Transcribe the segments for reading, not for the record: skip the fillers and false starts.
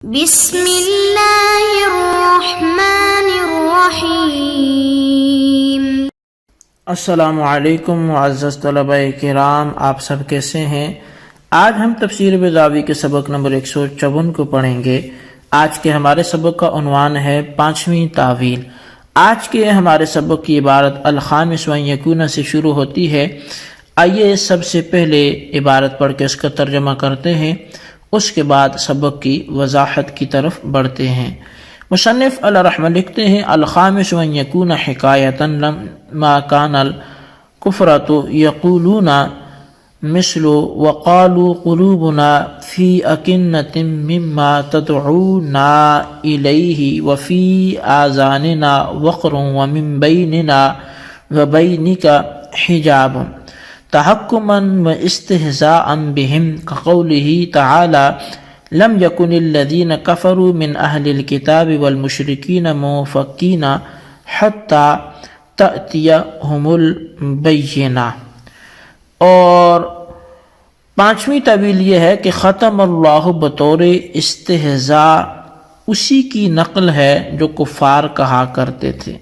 بسم اللہ الرحمن الرحیم۔ السلام علیکم معزز طلبہ کرام، آپ سب کیسے ہیں؟ آج ہم تفسیر بیضاوی کے سبق نمبر 154 کو پڑھیں گے۔ آج کے ہمارے سبق کا عنوان ہے پانچویں تعویل۔ آج کے ہمارے سبق کی عبارت الخامس و ان یکون سے شروع ہوتی ہے۔ آئیے سب سے پہلے عبارت پڑھ کے اس کا ترجمہ کرتے ہیں، اس کے بعد سبق کی وضاحت کی طرف بڑھتے ہیں۔ مصنف علیہ رحمہ لکھتے ہیں الخامس و ان یکون حکایتا لما کان الکفرۃ یقولون مثل وقالوا قلوبنا فی اکنۃ مما تدعونا الیہ وفی آذاننا وقر ومن بیننا وبینک حجاب تحکما واستہزاء بهم كقوله تعالى لم يكن الذين كفروا من اہل الكتاب والمشركين منفكين حتى تأتيهم البینہ۔ اور پانچویں تعویل یہ ہے کہ ختم اللہ بطور استہزاء اسی کی نقل ہے جو کفار کہا کرتے تھے۔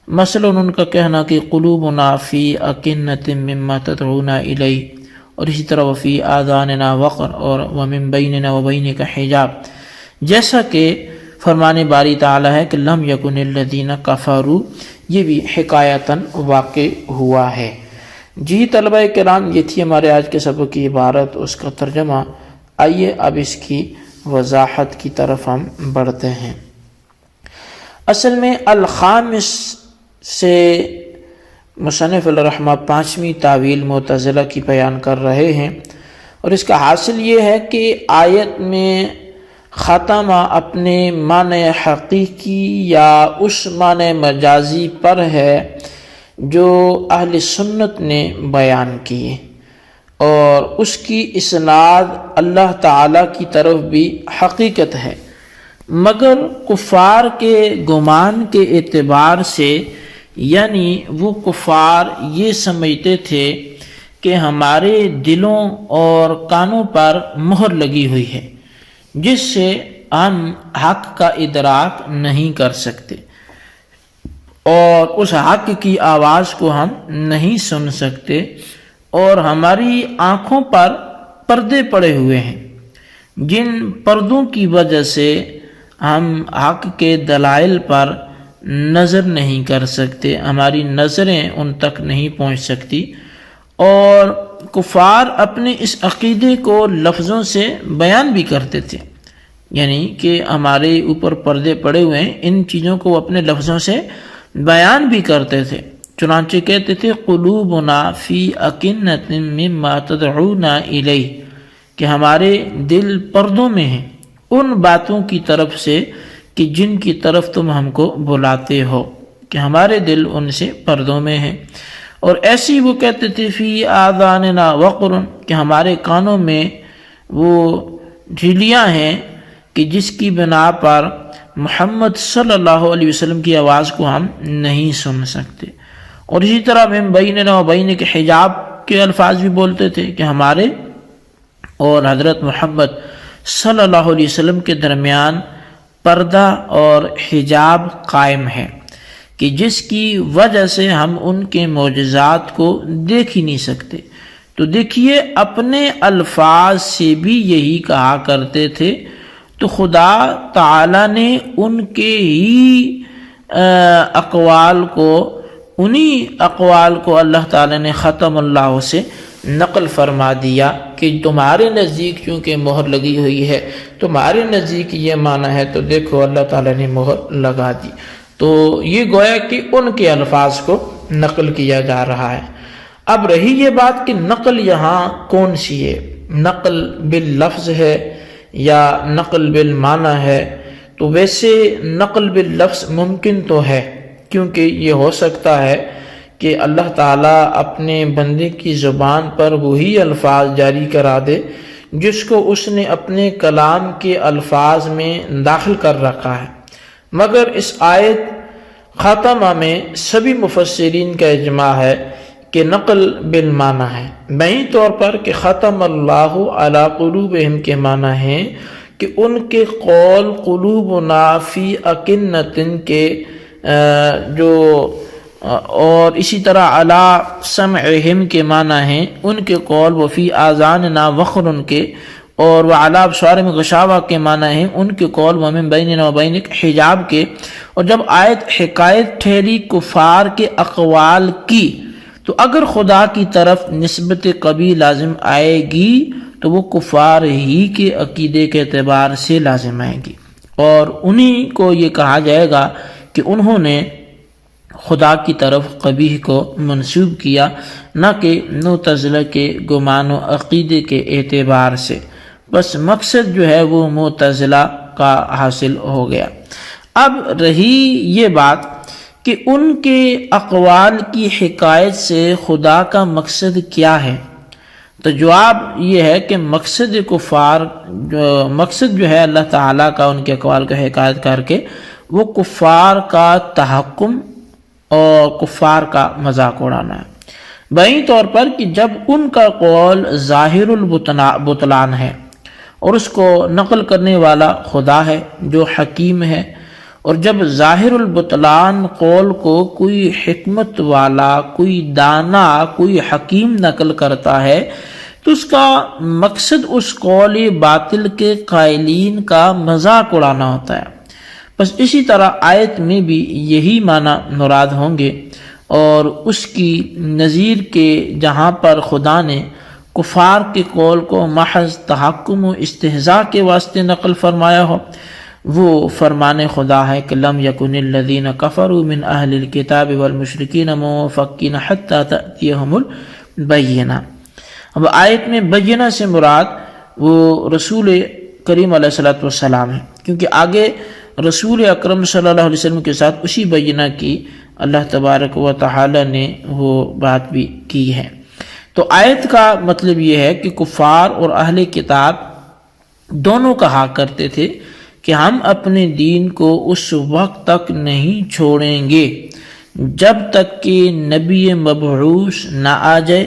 مثلا ان کا کہنا کہ قلوبنا فی اکنۃ مما تدعونا الیہ، اور اسی طرح وفی آذاننا وقر اور ومن بیننا وبینک حجاب، جیسا کہ فرمان باری تعالی ہے کہ لم یکن الذین کفروا، یہ بھی حکایتاً واقع ہوا ہے۔ جی طلبہ کرام، یہ تھی ہمارے آج کے سبق کی عبارت، اس کا ترجمہ۔ آئیے اب اس کی وضاحت کی طرف ہم بڑھتے ہیں۔ اصل میں الخامس سے مصنف علیہ رحمہ پانچویں تعویل معتزلہ کی بیان کر رہے ہیں، اور اس کا حاصل یہ ہے کہ آیت میں خاتمہ اپنے معنی حقیقی یا اس معنی مجازی پر ہے جو اہل سنت نے بیان کیے، اور اس کی اسناد اللہ تعالی کی طرف بھی حقیقت ہے، مگر کفار کے گمان کے اعتبار سے، یعنی وہ کفار یہ سمجھتے تھے کہ ہمارے دلوں اور کانوں پر مہر لگی ہوئی ہے جس سے ہم حق کا ادراک نہیں کر سکتے، اور اس حق کی آواز کو ہم نہیں سن سکتے، اور ہماری آنکھوں پر پردے پڑے ہوئے ہیں جن پردوں کی وجہ سے ہم حق کے دلائل پر نظر نہیں کر سکتے، ہماری نظریں ان تک نہیں پہنچ سکتی۔ اور کفار اپنے اس عقیدے کو لفظوں سے بیان بھی کرتے تھے، یعنی کہ ہمارے اوپر پردے پڑے ہوئے ہیں، ان چیزوں کو وہ اپنے لفظوں سے بیان بھی کرتے تھے۔ چنانچہ کہتے تھے قلوبنا فی اکنۃ مما تدعونا الیہ، کہ ہمارے دل پردوں میں ہیں ان باتوں کی طرف سے کہ جن کی طرف تم ہم کو بلاتے ہو، کہ ہمارے دل ان سے پردوں میں ہیں۔ اور ایسی وہ کہتے تھے فی آذاننا وقر، کہ ہمارے کانوں میں وہ جھلیاں ہیں کہ جس کی بنا پر محمد صلی اللہ علیہ وسلم کی آواز کو ہم نہیں سن سکتے۔ اور اسی طرح من بیننا و بینک حجاب کے الفاظ بھی بولتے تھے کہ ہمارے اور حضرت محمد صلی اللہ علیہ وسلم کے درمیان پردہ اور حجاب قائم ہے کہ جس کی وجہ سے ہم ان کے معجزات کو دیکھ ہی نہیں سکتے۔ تو دیکھیے، اپنے الفاظ سے بھی یہی کہا کرتے تھے، تو خدا تعالی نے ان کے ہی انہی اقوال کو اللہ تعالی نے ختم اللہ سے نقل فرما دیا کہ تمہارے نزدیک چونکہ مہر لگی ہوئی ہے، تمہارے نزدیک یہ معنی ہے، تو دیکھو اللہ تعالیٰ نے مہر لگا دی۔ تو یہ گویا کہ ان کے الفاظ کو نقل کیا جا رہا ہے۔ اب رہی یہ بات کہ نقل یہاں کون سی ہے، نقل باللفظ ہے یا نقل بالمعنی ہے؟ تو ویسے نقل باللفظ ممکن تو ہے، کیونکہ یہ ہو سکتا ہے کہ اللہ تعالیٰ اپنے بندے کی زبان پر وہی الفاظ جاری کرا دے جس کو اس نے اپنے کلام کے الفاظ میں داخل کر رکھا ہے، مگر اس آیت خاتمہ میں سبھی مفسرین کا اجماع ہے کہ نقل بالمعنی ہے۔ بہین طور پر کہ ختم اللہ علی قلوبہم کے معنی ہیں کہ ان کے قول قلوبنا فی اکنۃ کے جو اور اسی طرح علی سمعہم کے معنی ہیں ان کے قول وفی آذاننا وقر کے، اور وعلی ابصارہم غشاوہ کے معنی ہیں ان کے قول ومن بیننا وبینک حجاب کے۔ اور جب آیت حکایت ٹھہری کفار کے اقوال کی تو اگر خدا کی طرف نسبت کبھی لازم آئے گی تو وہ کفار ہی کے عقیدے کے اعتبار سے لازم آئے گی، اور انہی کو یہ کہا جائے گا کہ انہوں نے خدا کی طرف قبیح کو منسوب کیا، نہ کہ معتزلہ کے گمان و عقیدے کے اعتبار سے۔ بس مقصد جو ہے وہ معتزلہ کا حاصل ہو گیا۔ اب رہی یہ بات کہ ان کے اقوال کی حکایت سے خدا کا مقصد کیا ہے، تو جواب یہ ہے کہ مقصد جو ہے اللہ تعالیٰ کا ان کے اقوال کا حکایت کر کے وہ کفار کا تحکم اور کفار کا مذاق اڑانا ہے، بہین طور پر کہ جب ان کا قول ظاہر البطلان ہے اور اس کو نقل کرنے والا خدا ہے جو حکیم ہے، اور جب ظاہر البطلان قول کو کوئی حکمت والا، کوئی دانا، کوئی حکیم نقل کرتا ہے تو اس کا مقصد اس قول باطل کے قائلین کا مذاق اڑانا ہوتا ہے۔ بس اسی طرح آیت میں بھی یہی معنی مراد ہوں گے، اور اس کی نظیر کے جہاں پر خدا نے کفار کے قول کو محض تحکم و استہزاء کے واسطے نقل فرمایا ہو، وہ فرمان خدا ہے کہ لم یکن الذین کفروا من اہل الکتاب والمشرکین منفکین حتی تأتیہم البینہ۔ اب آیت میں بینہ سے مراد وہ رسول کریم علیہ السلام ہے، کیونکہ آگے رسول اکرم صلی اللہ علیہ وسلم کے ساتھ اسی بینہ کی اللہ تبارک و تعالی نے وہ بات بھی کی ہے۔ تو آیت کا مطلب یہ ہے کہ کفار اور اہل کتاب دونوں کہا کرتے تھے کہ ہم اپنے دین کو اس وقت تک نہیں چھوڑیں گے جب تک کہ نبی مبعوث نہ آ جائے،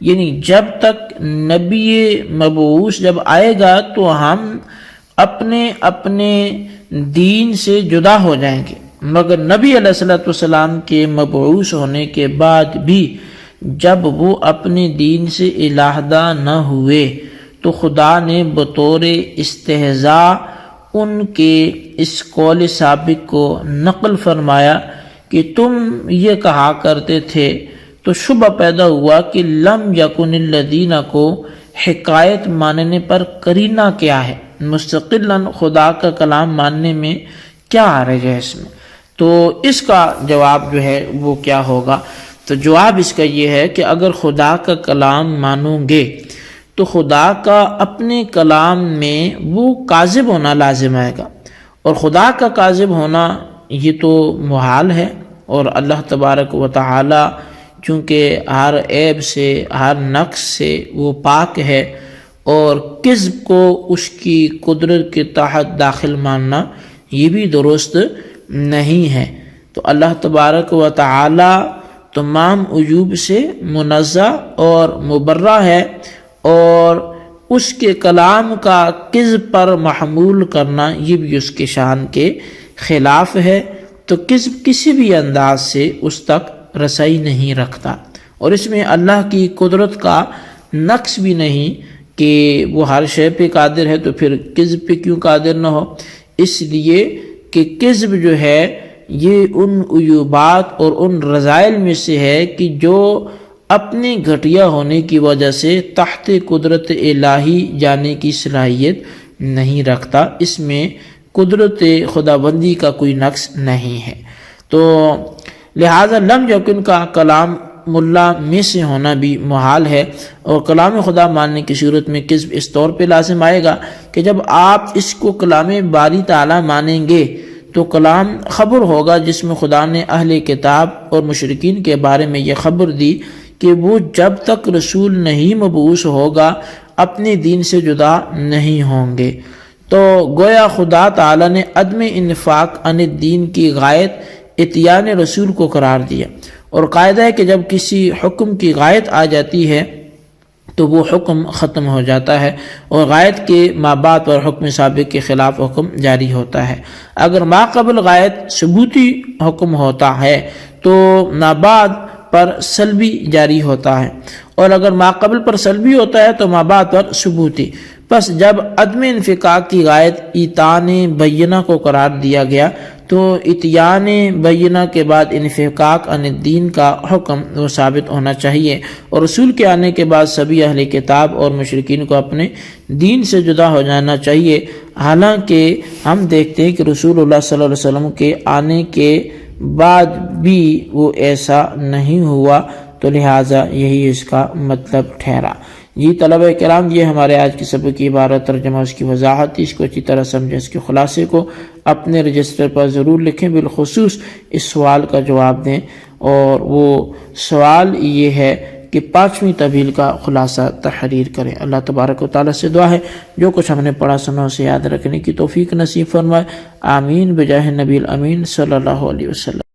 یعنی جب تک نبی مبعوث جب آئے گا تو ہم اپنے دین سے جدا ہو جائیں گے، مگر نبی علیہ السلام کے مبعوث ہونے کے بعد بھی جب وہ اپنے دین سے علیحدہ نہ ہوئے تو خدا نے بطور استہزاء ان کے اس قول سابق کو نقل فرمایا کہ تم یہ کہا کرتے تھے، تو شبہ پیدا ہوا کہ لم یکن الذین کو حکایت ماننے پر کرینہ کیا ہے، مستقلاً خدا کا کلام ماننے میں کیا حرج ہے اس میں، تو اس کا جواب جو ہے وہ کیا ہوگا؟ تو جواب اس کا یہ ہے کہ اگر خدا کا کلام مانو گے تو خدا کا اپنے کلام میں وہ کاذب ہونا لازم آئے گا، اور خدا کا کاذب ہونا یہ تو محال ہے، اور اللہ تبارک و تعالی چونکہ ہر عیب سے، ہر نقص سے وہ پاک ہے، اور کذب کو اس کی قدرت کے تحت داخل ماننا یہ بھی درست نہیں ہے۔ تو اللہ تبارک و تعالی تمام عیوب سے منزہ اور مبرہ ہے، اور اس کے کلام کا کذب پر محمول کرنا یہ بھی اس کے شان کے خلاف ہے، تو کذب کسی بھی انداز سے اس تک رسائی نہیں رکھتا، اور اس میں اللہ کی قدرت کا نقص بھی نہیں کہ وہ ہر شے پہ قادر ہے تو پھر کذب پہ کیوں قادر نہ ہو، اس لیے کہ کذب جو ہے یہ ان عیوبات اور ان رذائل میں سے ہے کہ جو اپنی گھٹیا ہونے کی وجہ سے تحت قدرت الہی جانے کی صلاحیت نہیں رکھتا، اس میں قدرت خداوندی کا کوئی نقص نہیں ہے۔ تو لہذا لم یکن کا کلام ملا میں سے ہونا بھی محال ہے، اور کلام خدا ماننے کی صورت میں کذب اس طور پہ لازم آئے گا کہ جب آپ اس کو کلام باری تعالیٰ مانیں گے تو کلام خبر ہوگا جس میں خدا نے اہل کتاب اور مشرکین کے بارے میں یہ خبر دی کہ وہ جب تک رسول نہیں مبعوث ہوگا اپنے دین سے جدا نہیں ہوں گے۔ تو گویا خدا تعالیٰ نے عدم انفاق عن الدین کی غایت اتیان رسول کو قرار دیا، اور قاعدہ ہے کہ جب کسی حکم کی غایت آ جاتی ہے تو وہ حکم ختم ہو جاتا ہے اور غائط کے ما بعد اور حکم سابق کے خلاف حکم جاری ہوتا ہے۔ اگر ما قبل غائط ثبوتی حکم ہوتا ہے تو ما بعد پر سلبی جاری ہوتا ہے، اور اگر ما قبل پر سلبی ہوتا ہے تو ما بعد پر ثبوتی۔ پس جب عدم انفکاک کی غائط ایتان بینہ کو قرار دیا گیا تو اتیان بینہ کے بعد انفکاک عن الدین کا حکم وہ ثابت ہونا چاہیے، اور رسول کے آنے کے بعد سبھی اہل کتاب اور مشرکین کو اپنے دین سے جدا ہو جانا چاہیے۔ حالانکہ ہم دیکھتے ہیں کہ رسول اللہ صلی اللہ علیہ وسلم کے آنے کے بعد بھی وہ ایسا نہیں ہوا، تو لہٰذا یہی اس کا مطلب ٹھہرا۔ جی طلبہ کرام، یہ ہمارے آج کی سبق کی عبارت ترجمہ، اس کی وضاحت، اس کو اچھی طرح سمجھیں، اس کے خلاصے کو اپنے رجسٹر پر ضرور لکھیں، بالخصوص اس سوال کا جواب دیں، اور وہ سوال یہ ہے کہ 5ویں طویل کا خلاصہ تحریر کریں۔ اللہ تبارک و تعالیٰ سے دعا ہے جو کچھ ہم نے پڑھا سنا اسے یاد رکھنے کی توفیق نصیب فرمائے، آمین بجاہ نبی الامین صلی اللہ علیہ وسلم۔